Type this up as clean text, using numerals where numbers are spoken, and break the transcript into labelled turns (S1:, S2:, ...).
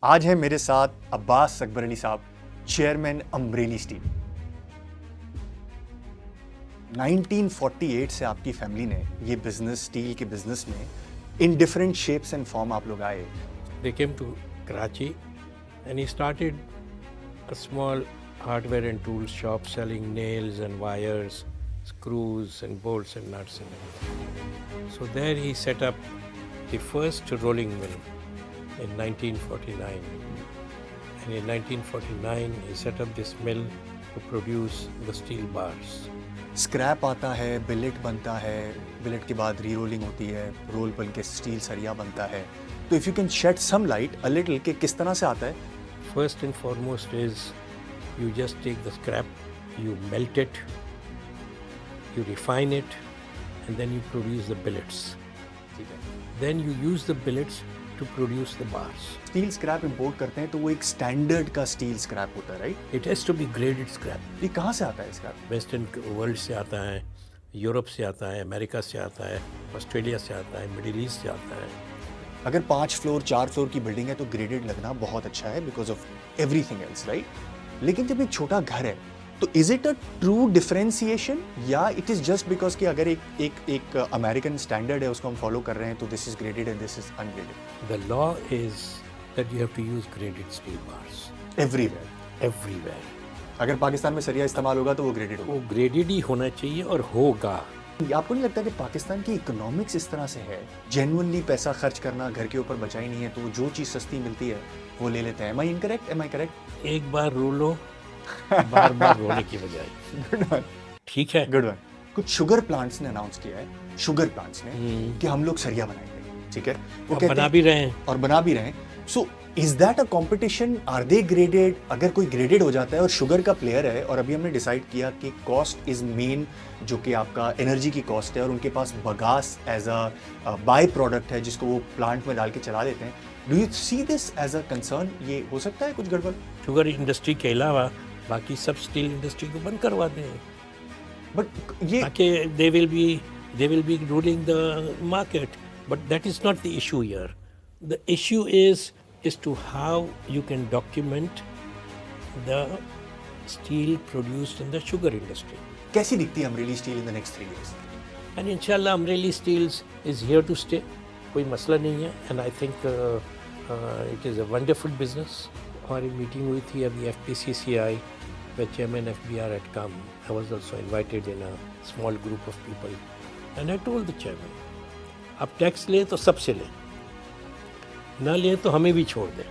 S1: आज है मेरे साथ अब्बास अकबर अली साहब, चेयरमैन अमरेली स्टील। 1948 से आपकी फैमिली ने ये बिजनेस, स्टील के बिजनेस में in different shapes and form आप लोग आए।
S2: They came to Karachi and he started a small hardware and tool shop selling nails and wires, screws and bolts and nuts and everything. So there he set up the first rolling mill in 1949. And in 1949 he set up this mill to produce the steel bars.
S1: Scrap आता है, bill rate बनता है, bill rate के बाद री rolling होती है, role बन के स्टील सरिया बनता है। तो if you can shed some light a little कि किस तरह से आता है।
S2: First and foremost is you just take the scrap, you melt it, you refine it, and then you produce the billets.
S1: ठीक है।
S2: Then you use the billets to produce the bars.
S1: Steel scrap import करते हैं तो वो एक standard का steel scrap होता है, right?
S2: It has to be graded scrap.
S1: ये कहाँ से आता है स्क्रैप?
S2: वेस्टर्न वर्ल्ड से आता है, यूरोप से आता है, अमेरिका से आता है, ऑस्ट्रेलिया से आता है, मिडिल ईस्ट से आता है.
S1: अगर 5 फ्लोर 4 फ्लोर की बिल्डिंग है तो ग्रेडेड लगना बहुत अच्छा है because of everything else, right? लेकिन जब एक छोटा घर है तो is it a true differentiation या इट इज जस्ट बिकॉज कि अगर एक अमेरिकन स्टैंडर्ड है उसको हम फॉलो कर रहे हैं तो this is graded and this is ungraded?
S2: The law is that you have to use graded steel bars
S1: everywhere.
S2: everywhere.
S1: अगर पाकिस्तान में सरिया इस्तेमाल होगा तो वो ग्रेडेड होगा।
S2: वो ग्रेडेड ही होना चाहिए और होगा.
S1: आपको नहीं लगता कि पाकिस्तान की इकोनॉमिक्स इस तरह से है, जेन्युइनली पैसा खर्च करना घर के ऊपर बचा ही नहीं है, तो जो चीज़ सस्ती मिलती है वो ले लेते हैं? Am I incorrect? Am I correct?
S2: एक बार रो लो, बार बार रोने की बजाय.
S1: गुड वन,
S2: ठीक है.
S1: Good one. कुछ शुगर प्लांट्स ने अनाउंस किया है, शुगर प्लांट्स ने, कि हम लोग सरिया बनाएंगे, ठीक है? वो
S2: अब बना भी रहे हैं.
S1: और बना भी रहे हैं। So is that a competition? Are they graded? अगर कोई ग्रेडेड हो जाता है और शुगर का प्लेयर है और अभी हमने डिसाइड किया कि कॉस्ट इज मेन, जो कि आपका एनर्जी की कॉस्ट है, और उनके पास bagasse as a by product है जिसको वो प्लांट में डाल के चला देते हैं, do you see this as a concern? ये हो सकता है कुछ गड़बड़?
S2: शुगर इंडस्ट्री के अलावा बाकी सब स्टील इंडस्ट्री को बंद करवा दें,
S1: बट ये
S2: ताकि they will be ruling the market. But that is not the issue here. The issue is to how you can document the steel produced in the sugar industry.
S1: कैसी दिखती है Amreli steel in the next 3 years?
S2: And inshallah Amreli Steels is here to stay. कोई मसला नहीं है. And I think it is a wonderful business. हमारी meeting हुई थी अभी FPCCI where Chairman FBR had come. I was also invited in a small group of people. And I told the Chairman, अब tax लें तो सबसे लें, ना लें तो हमें भी छोड़ दें.